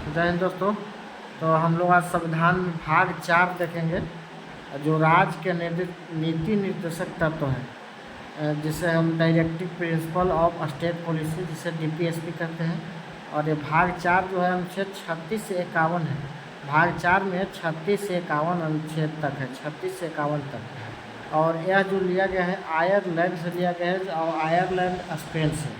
जय हिंद दोस्तों। तो हम लोग आज संविधान में भाग 4 देखेंगे, जो राज्य के नीति निर्देशक तत्व हैं, जिसे हम directive principle of state policy, जिसे डीपीएसपी कहते हैं। और ये भाग 4 जो है अनुच्छेद 36 से 51 है। भाग 4 में 36 से 51 अनुच्छेद तक है, 36 से 51 तक। और यह जो लिया गया है आयरलैंड से लिया गया है, और आयरलैंड स्पेन से।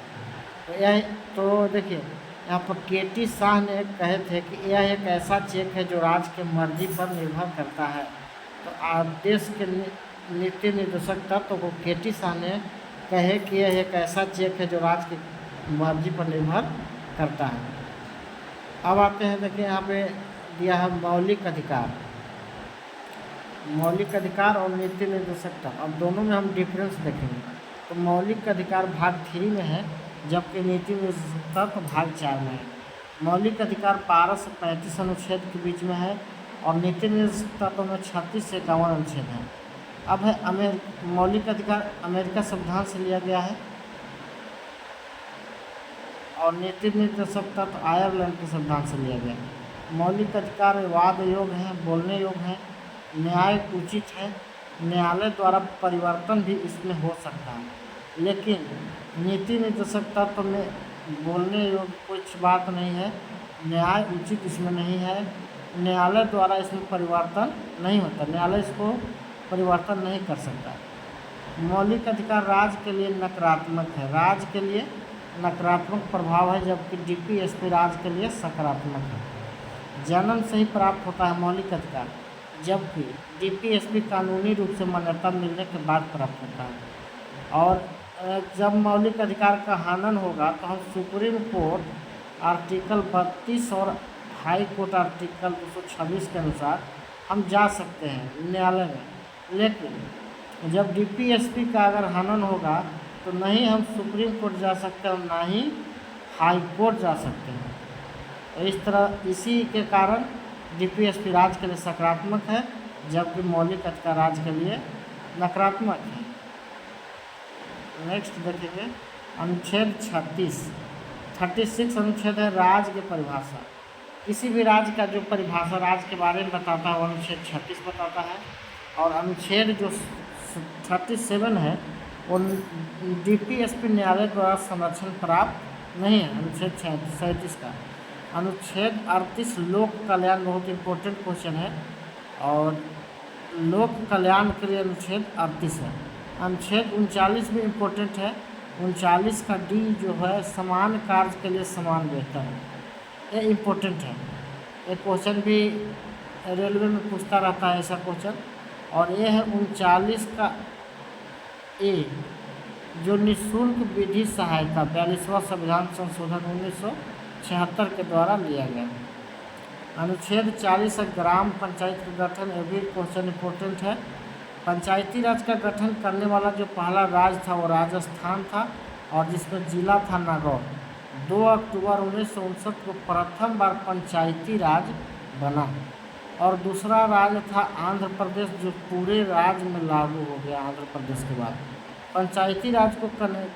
तो यह तो देखिए, यहाँ पर केटी शाह ने कहे थे कि यह एक ऐसा चेक है जो राज्य के मर्जी पर निर्भर करता है। तो देश के नीति निर्देशक तत्व को केटी शाह ने कहे कि यह एक ऐसा चेक है जो राज्य की मर्जी पर निर्भर करता है। अब आते हैं, देखिए यहाँ पे दिया है मौलिक अधिकार। मौलिक अधिकार और नीति निर्देशक तत्व, अब दोनों में हम डिफरेंस देखेंगे। तो मौलिक अधिकार भाग 3 में है, जबकि नीति निर्देशक तत्व भाग 4 में है। मौलिक अधिकार 12 से 35 अनुच्छेद के बीच में है, और नीति निर्देशक तत्व में 36 से 51 अनुच्छेद है। अब है मौलिक अधिकार अमेरिका संविधान से लिया गया है, और नीति निर्देशक तत्व आयरलैंड के संविधान से लिया गया है। मौलिक अधिकार वाद योग्य हैं, बोलने योग्य हैं, न्याय उचित है, न्यायालय द्वारा परिवर्तन भी इसमें हो सकता है। लेकिन नीति निर्देशक तत्व में बोलने योग्य कुछ बात नहीं है, न्याय उचित इसमें नहीं है, न्यायालय द्वारा इसमें परिवर्तन नहीं होता, न्यायालय इसको परिवर्तन नहीं कर सकता। मौलिक अधिकार राज्य के लिए नकारात्मक है, राज्य के लिए नकारात्मक प्रभाव है, जबकि डीपीएसपी राज्य के लिए सकारात्मक है। जन्म से ही प्राप्त होता है मौलिक अधिकार, जबकि डीपीएसपी कानूनी रूप से मान्यता मिलने के बाद प्राप्त होता है। और जब मौलिक अधिकार का हनन होगा तो हम सुप्रीम कोर्ट आर्टिकल 32 और हाई कोर्ट आर्टिकल 226 के अनुसार हम जा सकते हैं न्यायालय में। लेकिन जब डीपीएसपी का अगर हनन होगा तो नहीं हम सुप्रीम कोर्ट जा सकते और ना ही हाई कोर्ट जा सकते हैं। तो इस तरह इसी के कारण डीपीएसपी राज्य के लिए सकारात्मक है, जबकि मौलिक अधिकार राज्य के लिए नकारात्मक है। नेक्स्ट देखेंगे अनुच्छेद 36 अनुच्छेद है राज्य की परिभाषा। किसी भी राज्य का जो परिभाषा राज्य के बारे में बताता है वो अनुच्छेद 36 बताता है। और अनुच्छेद जो 37 है वो डीपीएसपी न्यायालय द्वारा संरक्षण प्राप्त नहीं है। अनुच्छेद 37 का अनुच्छेद 38 लोक कल्याण बहुत इम्पोर्टेंट क्वेश्चन है, और लोक कल्याण के लिए अनुच्छेद 38 है। अनुच्छेद 39 भी इम्पोर्टेंट है, 39 का डी जो है समान कार्य के लिए समान वेतन है, ये इम्पोर्टेंट है। ये क्वेश्चन भी रेलवे में पूछता रहता है ऐसा क्वेश्चन। और ये है 39 का ए, जो निःशुल्क विधि सहायता 42वां संविधान संशोधन 1976 के द्वारा लिया गया है। अनुच्छेद 40 ग्राम पंचायत का गठन, ये भी क्वेश्चन इम्पोर्टेंट है। पंचायती राज का गठन करने वाला जो पहला राज्य था वो राजस्थान था, और जिसमें जिला था नागौर। 2 अक्टूबर 1959 को प्रथम बार पंचायती राज बना। और दूसरा राज्य था आंध्र प्रदेश, जो पूरे राज्य में लागू हो गया। आंध्र प्रदेश के बाद पंचायती राज को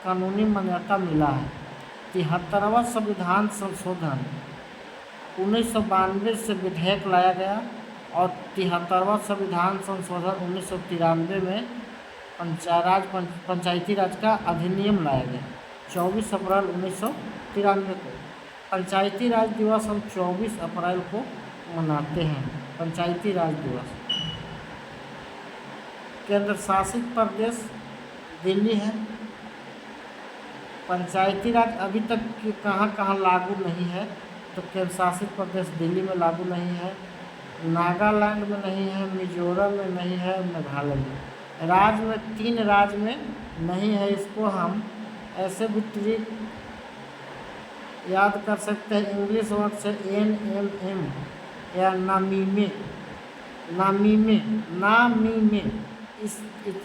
कानूनी मान्यता मिला है। 73वां संविधान संशोधन 1992 से विधेयक लाया गया, और 73वां संविधान संशोधन 1993 में पंचायती राज का अधिनियम लाया गया। 24 अप्रैल 1993 को पंचायती राज दिवस हम 24 अप्रैल को मनाते हैं, पंचायती राज दिवस। केंद्र शासित प्रदेश दिल्ली है। पंचायती राज अभी तक कहाँ लागू नहीं है, तो केंद्र शासित प्रदेश दिल्ली में लागू नहीं है, नागालैंड में नहीं है, मिजोरम में नहीं है, मेघालय में। राज्य में 3 राज्य में नहीं है। इसको हम ऐसे भी ट्रिक याद कर सकते हैं, इंग्लिश वर्ड से NMM या नामीमे।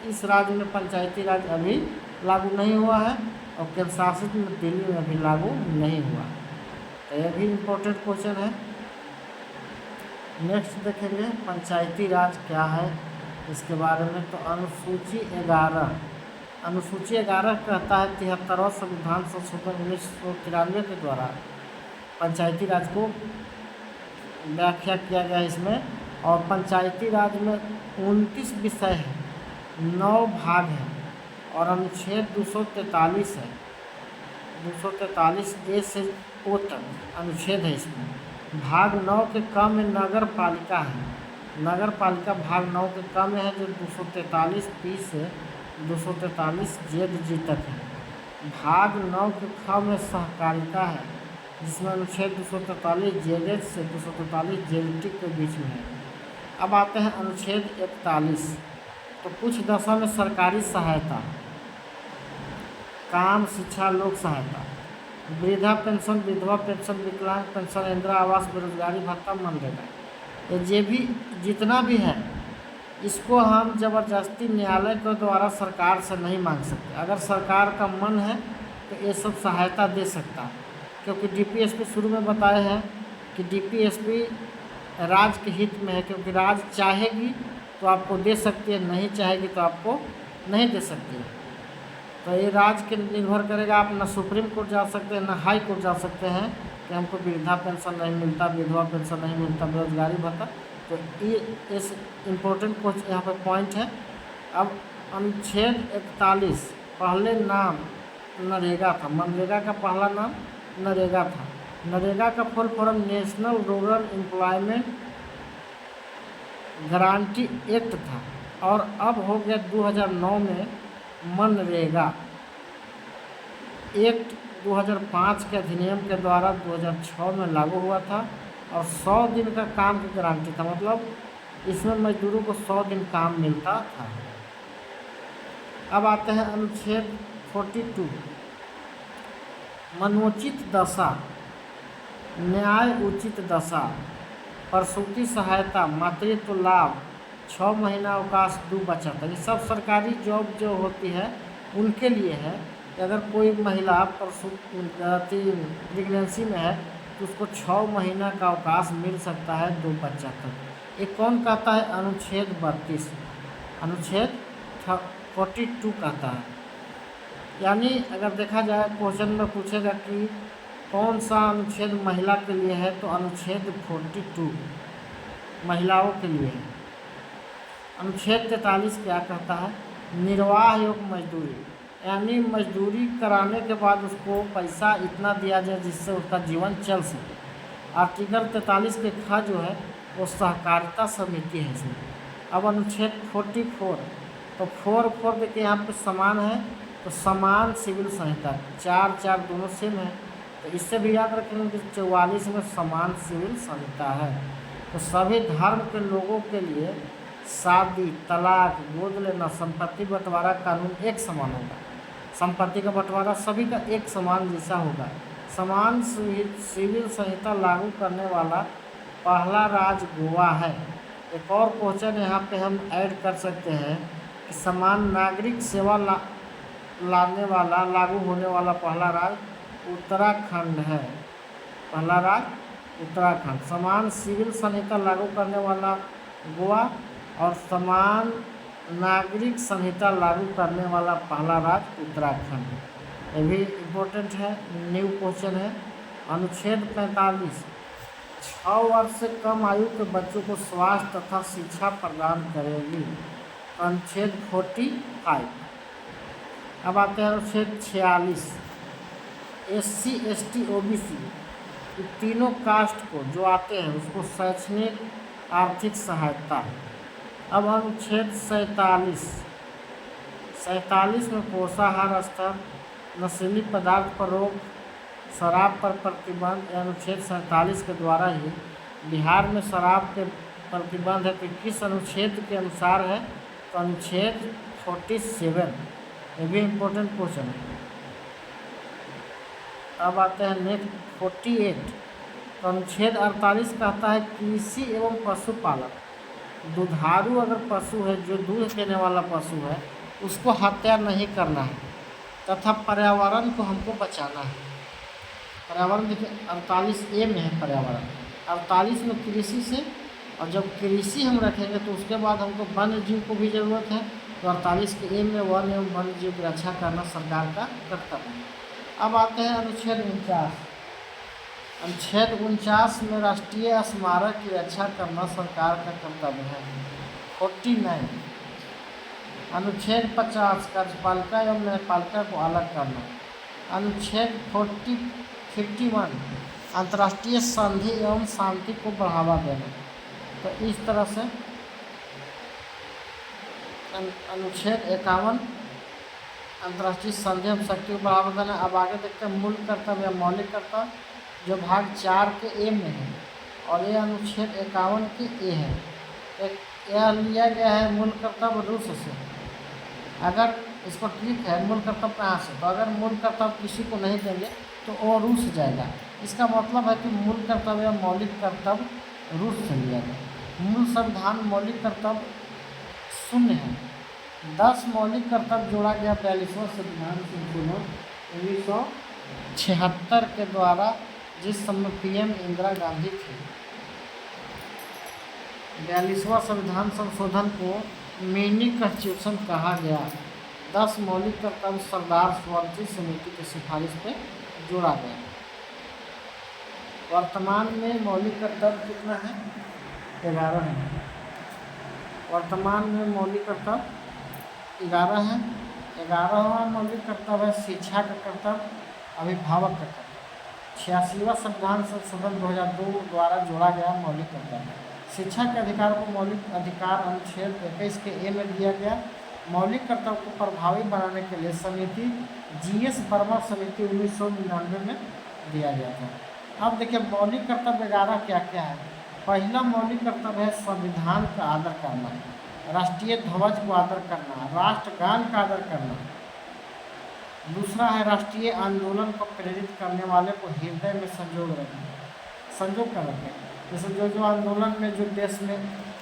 इस राज्य में पंचायती राज अभी लागू नहीं हुआ है, और केंद्र शासित में दिल्ली में अभी लागू नहीं हुआ। तो यह भी इम्पोर्टेंट क्वेश्चन है। नेक्स्ट देखेंगे पंचायती राज क्या है इसके बारे में। तो अनुसूची 11 कहता है 73वां संविधान संशोधन 1993 के द्वारा पंचायती राज को व्याख्या किया गया है इसमें। और पंचायती राज में 29 विषय हैं, 9 भाग हैं और अनुच्छेद 243 है, 243 ए से ओ तक अनुच्छेद है इसमें। भाग 9 के क में नगर पालिका है, नगर पालिका भाग 9 के क में है जो 243 पी से 243 जेड जी तक है। भाग 9 के ख में सहकारिता है जिसमें अनुच्छेद 243 जेड से 243 जेड टी के बीच में है। अब आते हैं अनुच्छेद 41। तो कुछ दशा में सरकारी सहायता, काम, शिक्षा, लोक सहायता, वृद्धा पेंशन, विधवा पेंशन, विकलांग पेंशन, इंदिरा आवास, बेरोजगारी भत्ता, मनरेगा, ये भी जितना भी है इसको हम ज़बरदस्ती न्यायालय के द्वारा सरकार से नहीं मांग सकते। अगर सरकार का मन है तो ये सब सहायता दे सकता है, क्योंकि डीपीएसपी शुरू में बताए हैं कि डीपीएसपी राज्य के हित में है, क्योंकि राज्य चाहेगी तो आपको दे सकती है, नहीं चाहेगी तो आपको नहीं दे सकती है। तो ये राज्य के निर्भर करेगा। आप न सुप्रीम कोर्ट जा सकते हैं न हाई कोर्ट जा सकते हैं कि हमको वृद्धा पेंशन नहीं मिलता, विधवा पेंशन नहीं मिलता, बेरोजगारी भत्ता। तो ये इस इम्पोर्टेंट कुछ यहाँ पर पॉइंट है। अब अनुच्छेद 41, पहले नाम नरेगा था, मनरेगा का पहला नाम नरेगा था। नरेगा का full form national rural employment guarantee act था और अब हो गया 2009 में मनरेगा एक्ट 2005 के अधिनियम के द्वारा 2006 में लागू हुआ था और 100 दिन का काम की गारंटी था, मतलब इसमें मजदूरों को 100 दिन काम मिलता था। अब आते हैं अनुच्छेद 42, मनोचित दशा, न्याय उचित दशा, प्रसूति सहायता, मातृत्व लाभ, 6 महीना अवकाश, 2 बच्चा तक। ये सब सरकारी जॉब जो होती है उनके लिए है कि अगर कोई महिला प्रेगनेंसी में है तो उसको 6 महीना का अवकाश मिल सकता है 2 बच्चा तक। ये कौन कहता है? अनुच्छेद 32, अनुच्छेद 42 कहता है। यानी अगर देखा जाए क्वेश्चन में पूछेगा कि कौन सा अनुच्छेद महिला के लिए है, तो अनुच्छेद 42 महिलाओं के लिए है। अनुच्छेद 43 क्या कहता है? निर्वाह योग्य मजदूरी, यानी मजदूरी कराने के बाद उसको पैसा इतना दिया जाए जिससे उसका जीवन चल सके। आर्टिकल 43 के ख जो है वो सहकारिता समिति है इसमें। अब अनुच्छेद 44, तो 4 देखिए यहाँ पे समान है, तो समान सिविल संहिता, 4 दोनों सेम है, तो इससे भी याद रखेंगे कि 44 में समान सिविल संहिता है। तो सभी धर्म के लोगों के लिए शादी, तलाक, गोद लेना, संपत्ति बंटवारा कानून एक समान होगा। संपत्ति का बंटवारा सभी का एक समान जैसा होगा। समान सिविल संहिता लागू करने वाला पहला राज्य गोवा है। एक और क्वेश्चन यहाँ पे हम ऐड कर सकते हैं कि समान नागरिक सेवा लाने वाला लागू होने वाला पहला राज्य उत्तराखंड है। पहला राज्य उत्तराखंड। समान सिविल संहिता लागू करने वाला गोवा और समान नागरिक संहिता लागू करने वाला पहला राज्य उत्तराखंड। ये भी इम्पोर्टेंट है, न्यू क्वेश्चन है। अनुच्छेद 45, 6 वर्ष से कम आयु के बच्चों को स्वास्थ्य तथा शिक्षा प्रदान करेगी। अनुच्छेद 45। अब आते हैं अनुच्छेद 46, SC, ST, OBC तीनों कास्ट को जो आते हैं उसको शैक्षणिक आर्थिक सहायता। अब अनुच्छेद 47 में पोषाहार स्तर, नशीली पदार्थ पर रोक, शराब पर प्रतिबंध। अनुच्छेद 47 के द्वारा ही बिहार में शराब के प्रतिबंध है। तो किस अनुच्छेद के अनुसार है? तो अनुच्छेद 47। ये भी इम्पोर्टेंट क्वेश्चन है। अब आते हैं नेक्स्ट 48। तो अनुच्छेद 48 कहता है कृषि एवं पशुपालन, दुधारू अगर पशु है, जो दूध देने वाला पशु है, उसको हत्या नहीं करना है तथा पर्यावरण को हमको बचाना है। पर्यावरण देखिए 48A में है पर्यावरण, 48 में कृषि से, और जब कृषि हम रखेंगे तो उसके बाद हमको वन्य जीव को भी ज़रूरत है। तो 48 के A में वन एवं वन्य जीव की रक्षा करना सरकार का कर्तव्य है। अब आते हैं अनुच्छेद 49। अनुच्छेद 49 में राष्ट्रीय स्मारक की रक्षा करना सरकार का कर्तव्य है। 49 अनुच्छेद 50 कार्यपालिका एवं न्यायपालिका को अलग करना। अनुच्छेद 51 अंतर्राष्ट्रीय संधि एवं शांति को बढ़ावा देना। तो इस तरह से अनुच्छेद 51 अंतर्राष्ट्रीय संधि एवं शक्ति को बढ़ावा देना। अब आगे देखते हैं मूल कर्तव्य या मौलिक कर्तव्य, जो भाग 4 के ए में है और ये अनुच्छेद 51 के ए है। यह लिया गया है मूल कर्तव्य रूस से। अगर इसको ठीक है मूल कर्तव्य कहाँ से, तो अगर मूल कर्तव्य किसी को नहीं देंगे तो वो रूस जाएगा। इसका मतलब है कि मूल कर्तव्य या मौलिक कर्तव्य रूस से लिया गया। मूल संविधान मौलिक कर्तव्य 0 है। 10 मौलिक कर्तव्य जोड़ा गया 42वां संविधान संशोधन 1976 के द्वारा, जिस समय पीएम इंदिरा गांधी थी। 42वां संविधान संशोधन को मिनी कॉन्स्टिट्यूशन कहा गया। 10 मौलिक कर्तव्य सरदार स्वर्ण समिति की सिफारिश पे जोड़ा गया। वर्तमान में मौलिक कर्तव्य कितना है? 11 है। वर्तमान में मौलिक कर्तव्य 11 है। 11वां मौलिक कर्तव्य है शिक्षा का कर्तव्य, अभिभावक का कर्तव्य। 86वां संविधान संशोधन 2002 द्वारा जोड़ा गया मौलिक कर्तव्य। शिक्षा के अधिकार को मौलिक अधिकार अनुच्छेद 21 के ए में दिया गया। मौलिक कर्तव्य को प्रभावी बनाने के लिए समिति GS वर्मा समिति 1999 में दिया गया था। अब देखिए मौलिक कर्तव्य 11 क्या क्या है। पहला मौलिक कर्तव्य है संविधान का आदर करना, राष्ट्रीय ध्वज को आदर करना, राष्ट्रगान का आदर करना। दूसरा है राष्ट्रीय आंदोलन को प्रेरित करने वाले को हृदय में संजो कर रखें। जैसे जो आंदोलन में जो देश में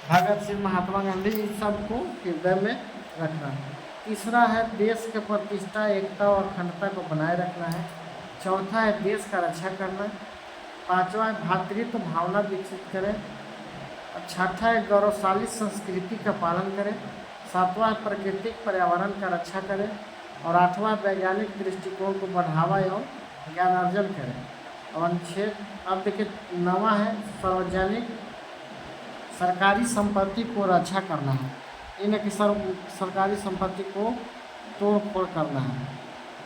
भगत सिंह, महात्मा गांधी, इन सबको हृदय में रखना है। तीसरा है देश के प्रतिष्ठा, एकता और अखंडता को बनाए रखना है। चौथा है देश का रक्षा करना। पांचवा है भ्रातृत्व भावना विकसित करें। छठा है गौरवशाली संस्कृति का पालन करें। सातवां है प्राकृतिक पर्यावरण का रक्षा करें। और आठवां वैज्ञानिक दृष्टिकोण को बढ़ावा एवं ज्ञानार्जन करें। और अनुच्छेद अब देखिए 9वां है सार्वजनिक सरकारी संपत्ति को रक्षा करना है। इन्हें कि सरकारी संपत्ति को तोड़ फोड़ करना है।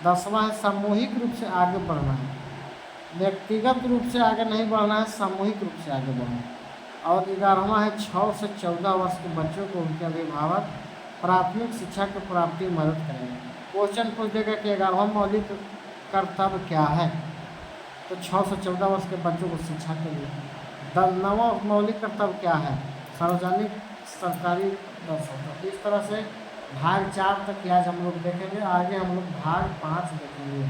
10वां है सामूहिक रूप से आगे बढ़ना है। व्यक्तिगत रूप से आगे नहीं बढ़ना है, सामूहिक रूप से आगे बढ़ना है। और 11वां है 6 से 14 वर्ष के बच्चों को उनके अभिभावक प्राथमिक शिक्षा की प्राप्ति में मदद करेंगे। क्वेश्चन पूछ देगा कि 11वां मौलिक कर्तव्य क्या है, तो 6 से 14 वर्ष के बच्चों को शिक्षा के लिए। 9वां मौलिक कर्तव्य क्या है? सार्वजनिक सरकारी दर्शन। इस तरह से भाग 4 तक आज हम लोग देखेंगे। आगे हम लोग भाग 5 देखेंगे।